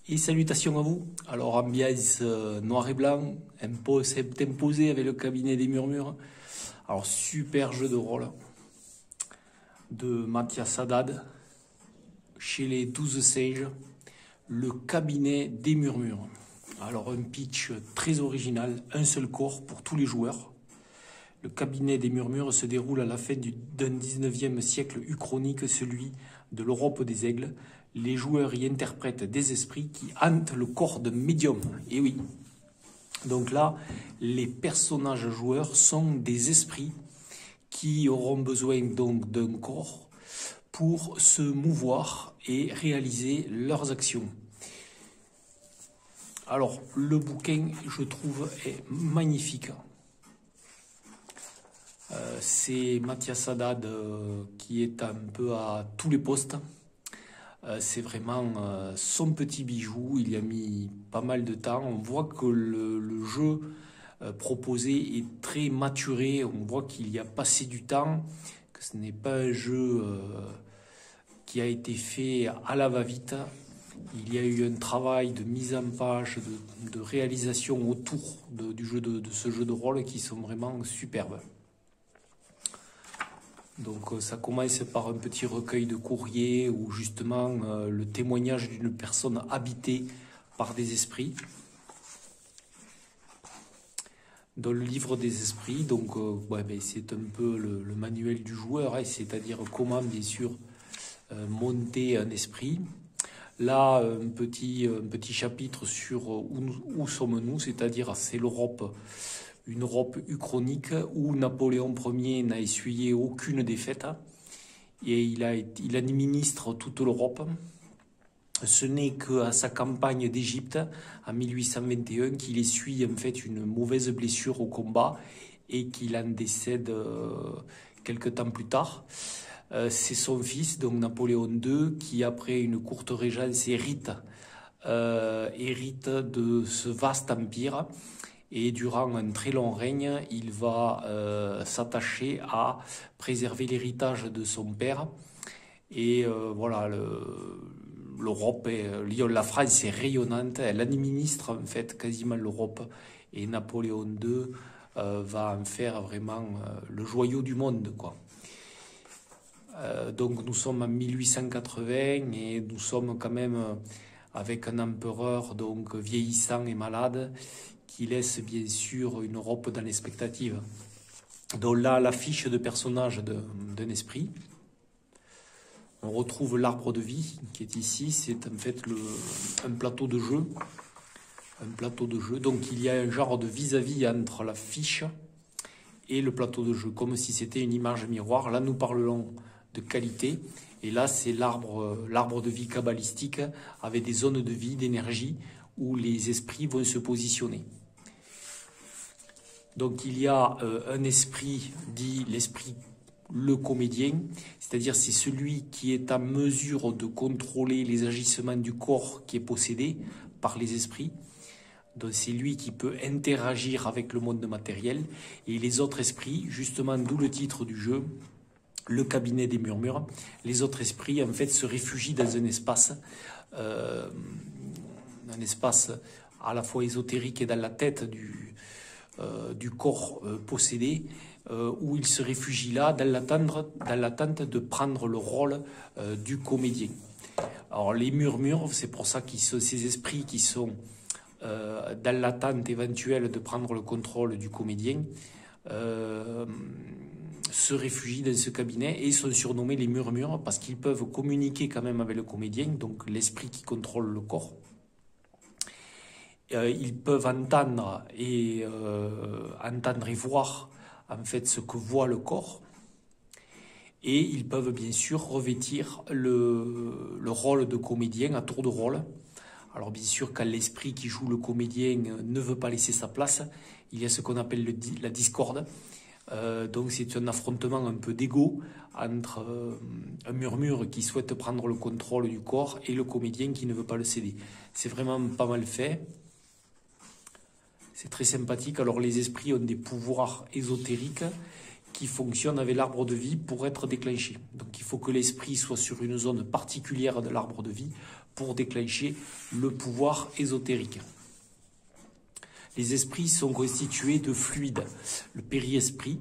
Et salutations à vous. Alors, ambiance noir et blanc, c'est imposé avec le cabinet des murmures. Alors, super jeu de rôle de Mathias Haddad chez les 12 Sages, le cabinet des murmures. Alors, un pitch très original, un seul corps pour tous les joueurs. Le cabinet des murmures se déroule à la fin d'un 19e siècle uchronique, celui de l'Europe des aigles. Les joueurs y interprètent des esprits qui hantent le corps de médium. Et oui. Donc là, les personnages joueurs sont des esprits qui auront besoin donc d'un corps pour se mouvoir et réaliser leurs actions. Alors, le bouquin, je trouve, est magnifique. C'est Mathias Haddad qui est un peu à tous les postes. C'est vraiment son petit bijou. Il y a mis pas mal de temps. On voit que le jeu proposé est très maturé. On voit qu'il y a passé du temps, que ce n'est pas un jeu qui a été fait à la va-vite. Il y a eu un travail de mise en page, de réalisation autour du jeu de ce jeu de rôle qui sont vraiment superbes. Donc ça commence par un petit recueil de courriers où justement le témoignage d'une personne habitée par des esprits. Dans le livre des esprits, donc c'est un peu le manuel du joueur, hein, c'est-à-dire comment bien sûr monter un esprit. Là, un petit chapitre sur où sommes-nous, c'est-à-dire c'est l'Europe. Une Europe uchronique où Napoléon Ier n'a essuyé aucune défaite et il administre toute l'Europe. Ce n'est qu'à sa campagne d'Égypte en 1821 qu'il essuie en fait une mauvaise blessure au combat et qu'il en décède quelque temps plus tard. C'est son fils, donc Napoléon II, qui après une courte régence hérite de ce vaste empire. Et durant un très long règne, il va s'attacher à préserver l'héritage de son père. Et voilà, l'Europe, la France est rayonnante. Elle administre en fait quasiment l'Europe. Et Napoléon II va en faire vraiment le joyau du monde, quoi. Donc nous sommes en 1880 et nous sommes quand même avec un empereur donc vieillissant et malade qui laisse bien sûr une Europe dans l'expectative. Donc là, l'affiche de personnage d'un esprit. On retrouve l'arbre de vie qui est ici. C'est en fait un plateau de jeu. Un plateau de jeu. Donc il y a un genre de vis-à-vis entre la fiche et le plateau de jeu, comme si c'était une image miroir. Là, nous parlons de qualité. Et là, c'est l'arbre de vie kabbalistique avec des zones de vie, d'énergie, où les esprits vont se positionner. Donc il y a un esprit dit l'esprit le comédien, c'est-à-dire c'est celui qui est en mesure de contrôler les agissements du corps qui est possédé par les esprits. Donc c'est lui qui peut interagir avec le monde matériel. Et les autres esprits, justement d'où le titre du jeu, le cabinet des murmures, les autres esprits en fait se réfugient dans un espace à la fois ésotérique et dans la tête du corps possédé, où il se réfugie là dans l'attente de prendre le rôle du comédien. Alors les murmures, c'est pour ça qu'ils sont ces esprits qui sont dans l'attente éventuelle de prendre le contrôle du comédien, se réfugient dans ce cabinet et sont surnommés les murmures parce qu'ils peuvent communiquer quand même avec le comédien, donc l'esprit qui contrôle le corps. Ils peuvent entendre et voir en fait ce que voit le corps. Et ils peuvent bien sûr revêtir le rôle de comédien à tour de rôle. Alors bien sûr, quand l'esprit qui joue le comédien ne veut pas laisser sa place, il y a ce qu'on appelle la discorde. Donc c'est un affrontement un peu d'ego entre un murmure qui souhaite prendre le contrôle du corps et le comédien qui ne veut pas le céder. C'est vraiment pas mal fait. C'est très sympathique. Alors les esprits ont des pouvoirs ésotériques qui fonctionne avec l'arbre de vie pour être déclenché. Donc il faut que l'esprit soit sur une zone particulière de l'arbre de vie pour déclencher le pouvoir ésotérique. Les esprits sont constitués de fluides. Le périesprit,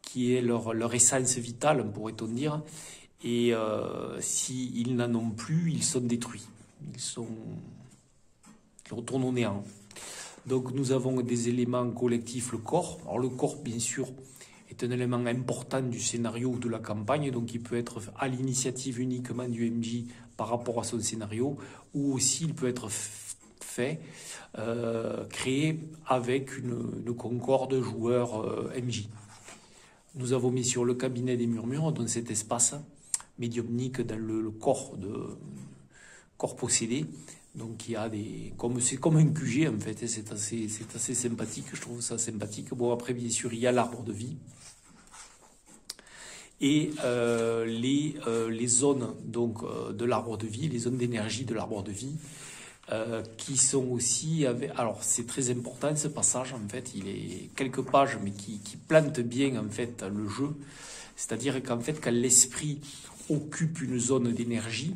qui est leur essence vitale, pourrait-on dire, et s'ils n'en ont plus, ils sont détruits. Ils retournent au néant. Donc nous avons des éléments collectifs, le corps. Alors le corps, bien sûr, est un élément important du scénario ou de la campagne, donc il peut être à l'initiative uniquement du MJ par rapport à son scénario, ou aussi il peut être créé avec une concorde joueur MJ. Nous avons mis sur le cabinet des murmures, dans cet espace médiumnique dans le corps possédé. Donc il y a c'est comme un QG en fait, c'est assez sympathique, je trouve ça sympathique. Bon, après bien sûr il y a l'arbre de vie et les zones donc de l'arbre de vie, les zones d'énergie de l'arbre de vie qui sont aussi alors c'est très important ce passage en fait, il est quelques pages mais qui plante bien en fait le jeu, c'est-à-dire qu'en fait quand l'esprit occupe une zone d'énergie,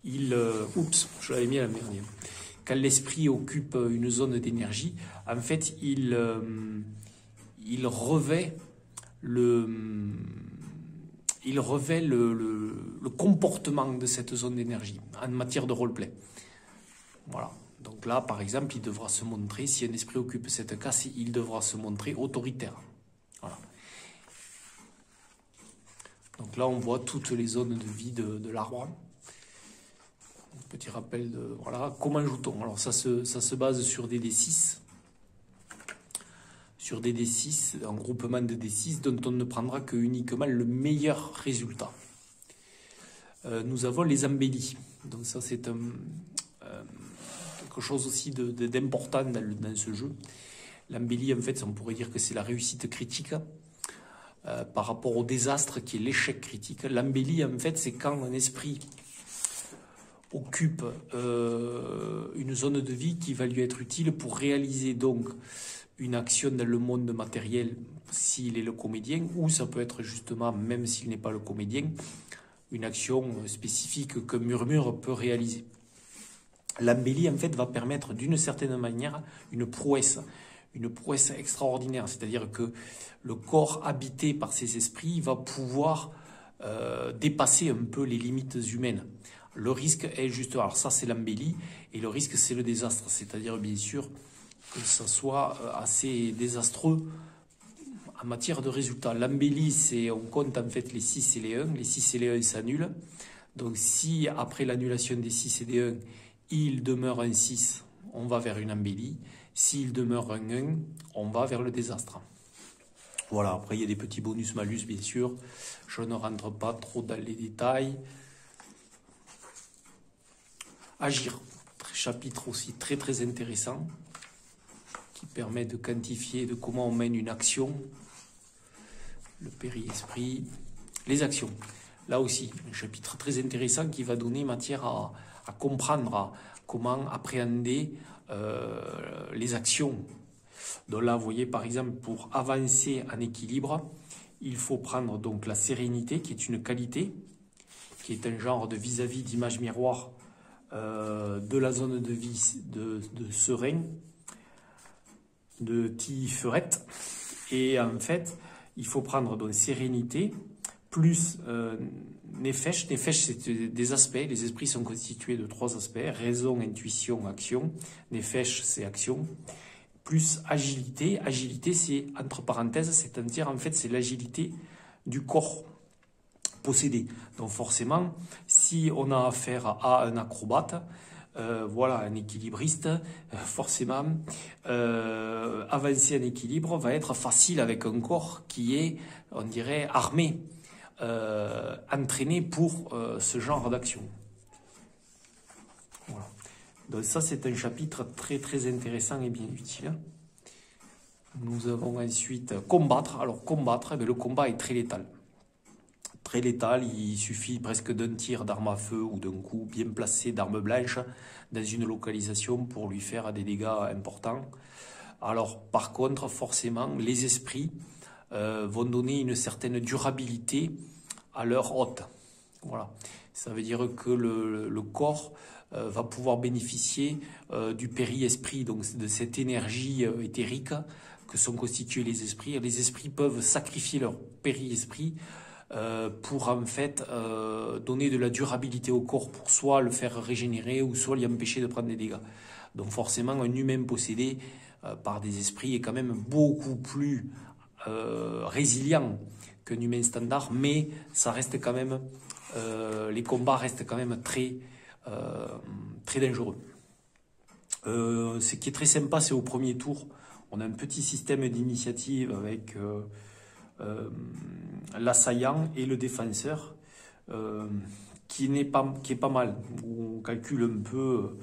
je l'avais mis à la merde. Quand l'esprit occupe une zone d'énergie, en fait, il revêt le comportement de cette zone d'énergie en matière de roleplay. Voilà. Donc là, par exemple, il devra se montrer, si un esprit occupe cette case, il devra se montrer autoritaire. Voilà. Donc là, on voit toutes les zones de vie de l'arbre. Petit rappel de voilà comment joue-t-on. Alors ça se base sur des D6, un groupement de D6 dont on ne prendra que uniquement le meilleur résultat. Nous avons les embellis. Donc ça c'est quelque chose aussi d'important dans ce jeu. L'embellie en fait on pourrait dire que c'est la réussite critique par rapport au désastre qui est l'échec critique. L'embellie en fait c'est quand un esprit occupe une zone de vie qui va lui être utile pour réaliser donc une action dans le monde matériel s'il est le comédien, ou ça peut être justement, même s'il n'est pas le comédien, une action spécifique que Murmure peut réaliser. L'embellie en fait va permettre d'une certaine manière une prouesse extraordinaire, c'est-à-dire que le corps habité par ces esprits va pouvoir dépasser un peu les limites humaines. Le risque est juste, alors ça c'est l'embellie, et le risque c'est le désastre, c'est-à-dire bien sûr que ça soit assez désastreux en matière de résultats. L'embellie, c'est, on compte en fait les 6 et les 1, les 6 et les 1 s'annulent, donc si après l'annulation des 6 et des 1, il demeure un 6, on va vers une embellie, s'il demeure un 1, on va vers le désastre. Voilà, après il y a des petits bonus-malus bien sûr, je ne rentre pas trop dans les détails. Agir, chapitre aussi très très intéressant qui permet de quantifier de comment on mène une action, le périesprit, les actions. Là aussi, un chapitre très intéressant qui va donner matière à comprendre comment appréhender les actions. Donc là, vous voyez par exemple, pour avancer en équilibre, il faut prendre donc la sérénité qui est une qualité, qui est un genre de vis-à-vis d'image miroir de la zone de vie de serein, de Tiferet. Et en fait, il faut prendre donc sérénité plus Nefesh. Nefesh, c'est des aspects. Les esprits sont constitués de 3 aspects: raison, intuition, action. Nefesh, c'est action. Plus agilité. Agilité, c'est entre parenthèses, c'est-à-dire en fait, c'est l'agilité du corps possédé. Donc forcément, si on a affaire à un acrobate, voilà, un équilibriste, forcément, avancer en équilibre va être facile avec un corps qui est, on dirait, armé, entraîné pour ce genre d'action. Voilà. Donc ça, c'est un chapitre très très intéressant et bien utile. Nous avons ensuite combattre. Alors combattre, eh bien, le combat est très létal. Très létal, il suffit presque d'un tir d'arme à feu ou d'un coup bien placé d'arme blanche dans une localisation pour lui faire des dégâts importants. Alors par contre, forcément, les esprits vont donner une certaine durabilité à leur hôte. Voilà. Ça veut dire que le corps va pouvoir bénéficier du péri-esprit, donc de cette énergie éthérique que sont constitués les esprits. Les esprits peuvent sacrifier leur péri-esprit pour en fait donner de la durabilité au corps, pour soit le faire régénérer ou soit l'y empêcher de prendre des dégâts. Donc forcément, un humain possédé par des esprits est quand même beaucoup plus résilient qu'un humain standard, mais ça reste quand même, les combats restent quand même très dangereux. Ce qui est très sympa, c'est au premier tour, on a un petit système d'initiative avec l'assaillant et le défenseur, qui est pas mal, où on calcule un peu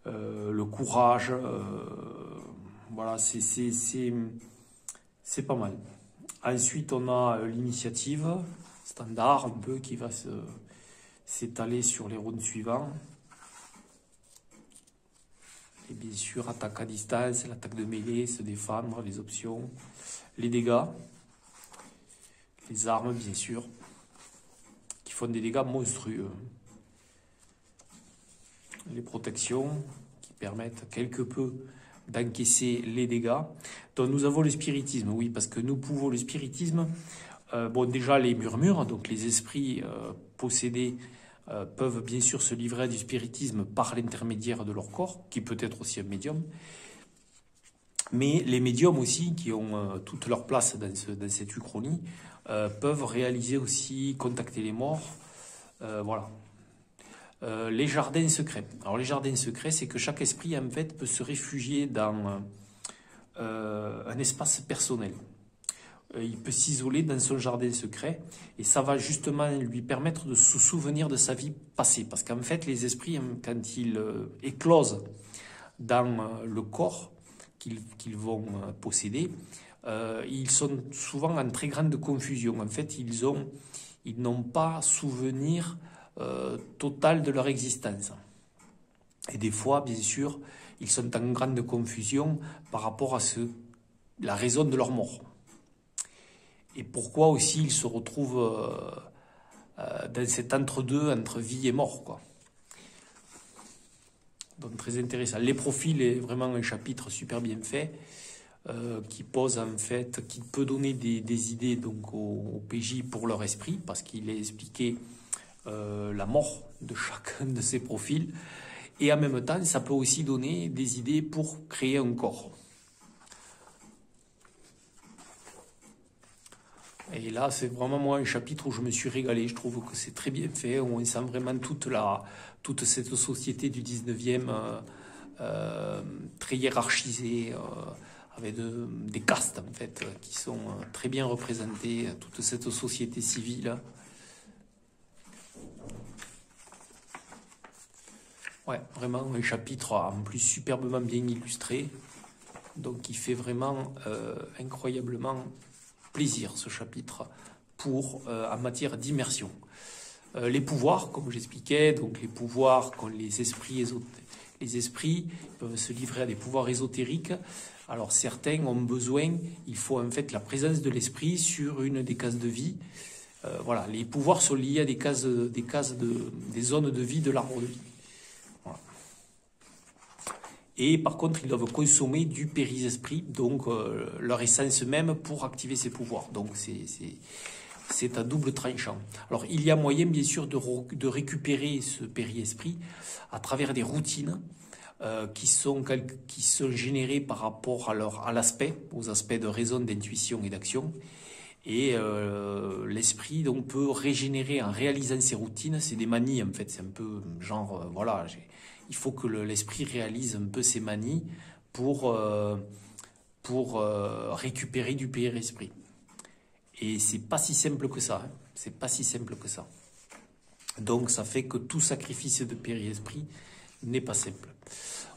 le courage, voilà, c'est pas mal. Ensuite, on a l'initiative standard, un peu, qui va s'étaler sur les rounds suivants. Et bien sûr, attaque à distance, l'attaque de mêlée, se défendre, les options, les dégâts, les armes, bien sûr, qui font des dégâts monstrueux. Les protections, qui permettent quelque peu d'encaisser les dégâts. Donc nous avons le spiritisme, oui, parce que nous pouvons, le spiritisme, bon, déjà les murmures, donc les esprits possédés peuvent bien sûr se livrer à du spiritisme par l'intermédiaire de leur corps, qui peut être aussi un médium. Mais les médiums aussi, qui ont toute leur place dans cette uchronie, peuvent réaliser aussi, contacter les morts, voilà. Les jardins secrets. Alors les jardins secrets, c'est que chaque esprit en fait peut se réfugier dans un espace personnel. Il peut s'isoler dans son jardin secret et ça va justement lui permettre de se souvenir de sa vie passée. Parce qu'en fait, les esprits, quand ils éclosent dans le corps qu'ils vont posséder, ils sont souvent en très grande confusion. En fait, ils n'ont pas souvenir total de leur existence. Et des fois, bien sûr, ils sont en grande confusion par rapport à la raison de leur mort. Et pourquoi aussi ils se retrouvent dans cet entre-deux, entre vie et mort, quoi. Donc très intéressant. Les profils est vraiment un chapitre super bien fait, qui pose en fait, qui peut donner des idées donc au PJ pour leur esprit, parce qu'il est expliqué la mort de chacun de ces profils. Et en même temps, ça peut aussi donner des idées pour créer un corps. Et là, c'est vraiment moi un chapitre où je me suis régalé. Je trouve que c'est très bien fait. On sent vraiment toute cette société du 19e très hiérarchisée, avec des castes en fait, qui sont très bien représentées, toute cette société civile. Ouais, vraiment un chapitre en plus superbement bien illustré, donc qui fait vraiment incroyablement plaisir ce chapitre en matière d'immersion. Les pouvoirs, comme j'expliquais, donc les pouvoirs qu'ont les esprits peuvent se livrer à des pouvoirs ésotériques. Alors certains ont besoin, il faut en fait la présence de l'esprit sur une des cases de vie. Voilà, les pouvoirs sont liés à des zones de vie de l'arbre de vie. Voilà. Et par contre, ils doivent consommer du péri-esprit, donc leur essence même, pour activer ces pouvoirs. Donc c'est à double tranchant. Alors il y a moyen bien sûr de récupérer ce péri-esprit à travers des routines qui sont générées par rapport aux aspects de raison, d'intuition et d'action. Et l'esprit donc peut régénérer en réalisant ces routines. C'est des manies en fait, c'est un peu genre voilà, il faut que l'esprit réalise un peu ses manies pour récupérer du péri-esprit. Et c'est pas si simple que ça, hein. C'est pas si simple que ça. Donc ça fait que tout sacrifice de péri-esprit n'est pas simple.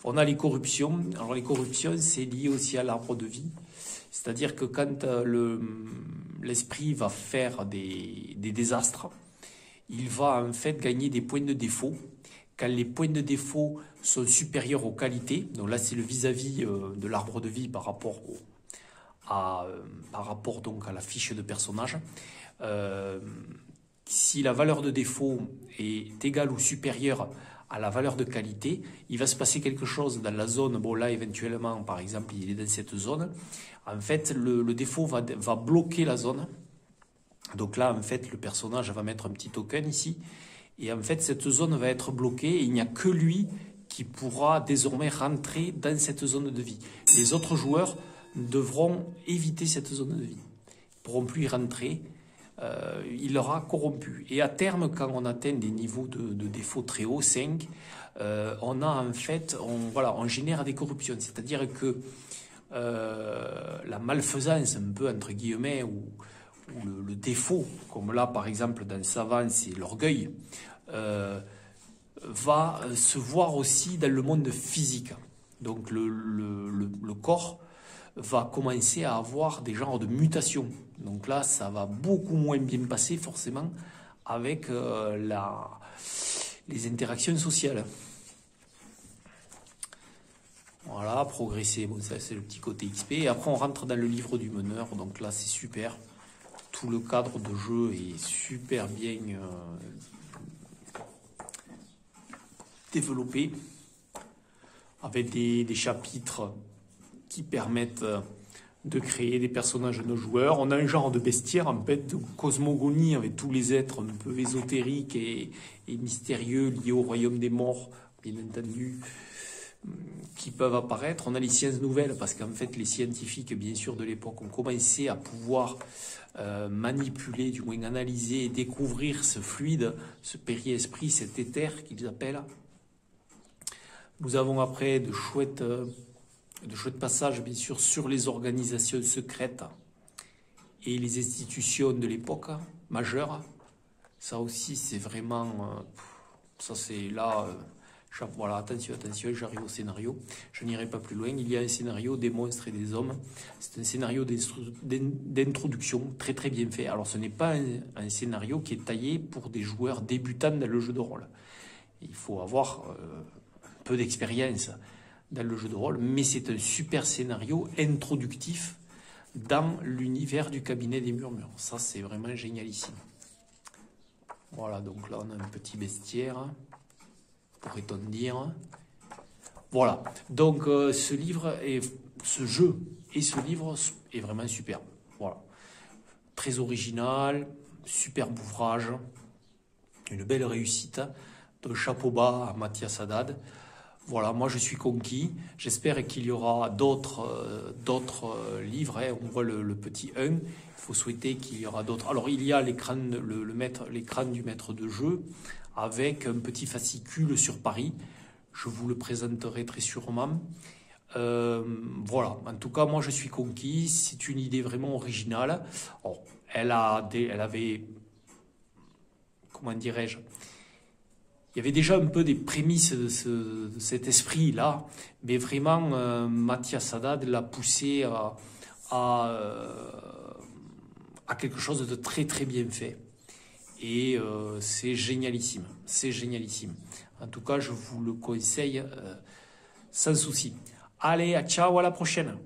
On a les corruptions. Alors les corruptions, c'est lié aussi à l'arbre de vie. C'est-à-dire que quand l'esprit va faire des désastres, il va en fait gagner des points de défaut. Quand les points de défaut sont supérieurs aux qualités, donc là c'est le vis-à-vis de l'arbre de vie par rapport par rapport donc à la fiche de personnage. Si la valeur de défaut est égale ou supérieure à la valeur de qualité, il va se passer quelque chose dans la zone. Bon, là, éventuellement, par exemple, il est dans cette zone. En fait, le défaut va bloquer la zone. Donc là, en fait, le personnage va mettre un petit token ici. Et en fait, cette zone va être bloquée et il n'y a que lui qui pourra désormais rentrer dans cette zone de vie. Les autres joueurs devront éviter cette zone de vie. Ils ne pourront plus y rentrer. Il aura corrompu. Et à terme, quand on atteint des niveaux de défaut très hauts, 5, on a en fait, on génère des corruptions. C'est-à-dire que la malfaisance, un peu entre guillemets, ou le défaut, comme là par exemple dans Savant, c'est l'orgueil, va se voir aussi dans le monde physique. Donc le corps va commencer à avoir des genres de mutations. Donc là, ça va beaucoup moins bien passer forcément avec les interactions sociales. Voilà, progresser, bon ça c'est le petit côté XP. Et après on rentre dans le livre du meneur, donc là c'est super. Tout le cadre de jeu est super bien développé, avec des chapitres qui permettent de créer des personnages de nos joueurs. On a un genre de bestiaire, en fait, de cosmogonie avec tous les êtres un peu ésotériques et mystérieux liés au royaume des morts, bien entendu, qui peuvent apparaître. On a les sciences nouvelles, parce qu'en fait, les scientifiques, bien sûr, de l'époque, ont commencé à pouvoir manipuler, du moins analyser et découvrir ce fluide, ce péri-esprit, cet éther qu'ils appellent. Nous avons après de chouettes passages, bien sûr, sur les organisations secrètes et les institutions de l'époque majeures. Ça aussi, c'est vraiment... ça, c'est là... voilà, attention, j'arrive au scénario. Je n'irai pas plus loin. Il y a un scénario des monstres et des hommes. C'est un scénario d'introduction très très bien fait. Alors, ce n'est pas un scénario qui est taillé pour des joueurs débutants dans le jeu de rôle. Il faut avoir un peu d'expérience dans le jeu de rôle, mais c'est un super scénario introductif dans l'univers du cabinet des murmures. Ça, c'est vraiment génialissime. Voilà, donc là, on a un petit bestiaire, pourrait-on dire. Voilà, donc ce jeu et ce livre est vraiment superbe. Voilà, très original, superbe ouvrage, une belle réussite. De chapeau bas à Mathias Haddad. Voilà, moi je suis conquis. J'espère qu'il y aura d'autres livres. Hein. On voit le petit 1. Il faut souhaiter qu'il y aura d'autres. Alors il y a l'écran du maître de jeu avec un petit fascicule sur Paris. Je vous le présenterai très sûrement. Voilà, en tout cas, moi je suis conquis. C'est une idée vraiment originale. Alors, elle avait, comment dirais-je, il y avait déjà un peu des prémices de cet esprit-là, mais vraiment, Mathias Haddad l'a poussé à quelque chose de très très bien fait. Et c'est génialissime, c'est génialissime. En tout cas, je vous le conseille sans souci. Allez, ciao, à la prochaine.